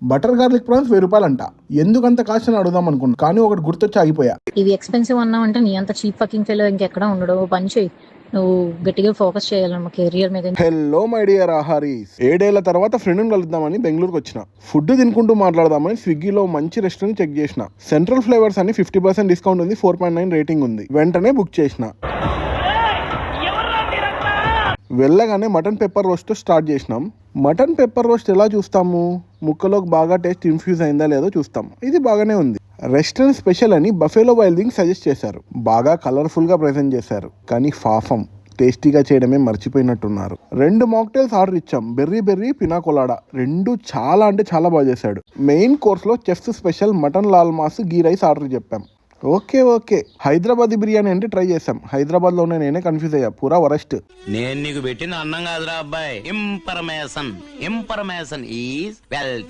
Butter garlic prawns ₹1000 అంట. ఎందుకంత cost అని అడుగుదాం అనుకున్నా, కానీ ఒకటి గుర్తొచ్చి ఆగిపోయా. ఇవి ఎక్స్పెన్సివ్ అన్నావంటే నీ అంత చీప్ ఫకింగ్ ఫెలో ఇంకెక్కడ ఉండడు. పని చేయి, నువ్వు గట్టిగా ఫోకస్ చేయాలన్నమా కెరియర్ మీద. హలో మై డియర్ ఆహారీస్, 7 ఏళ్ల తర్వాత ఫ్రెండ్ని కలుద్దామని బెంగళూరుకి వచ్చిన. ఫుడ్ తినుకుంటూ మాట్లాడదామని స్విగ్గీలో మంచి రెస్టారెంట్ చెక్ చేసిన. సెంట్రల్ ఫ్లేవర్స్ అని 50% డిస్కౌంట్ ఉంది, 4.9 రేటింగ్ ఉంది. వెంటనే బుక్ చేసిన. వెళ్ళగానే మటన్ పెప్పర్ రోస్ట్ స్టార్ట్ చేసినాం. మటన్ పెప్పర్ రోస్ట్ ఎలా చూస్తాము? ముక్కలోకి బాగా టేస్ట్ ఇన్ఫ్యూజ్ అయిందా లేదో చూస్తాం. ఇది బాగానే ఉంది. రెస్టారెంట్ స్పెషల్ అని బఫెలో వైల్డ్ వింగ్స్ సజెస్ట్ చేశారు. బాగా కలర్ఫుల్గా ప్రెజెంట్ చేశారు, కానీ పాపం టేస్టీగా చేయడమే మర్చిపోయినట్టున్నారు. 2 మాక్టైల్స్ ఆర్డర్ ఇచ్చాం, బెర్రీ పినా కొలాడా. 2 చాలా అంటే చాలా బాగా చేశాడు. మెయిన్ కోర్స్లో chef's special mutton laal maas ghee rice order చెప్పాం. ఓకే హైదరాబాదీ బిర్యానీ అంటే ట్రై చేసాం. హైదరాబాద్లోనే నేనే కన్ఫ్యూజ్ అయ్యా, పూరా వరస్ట్. నేను నీకు పెట్టిన అన్నం కాదురా అబ్బాయి, ఇన్ఫర్మేషన్ ఈజ్ వెల్త్.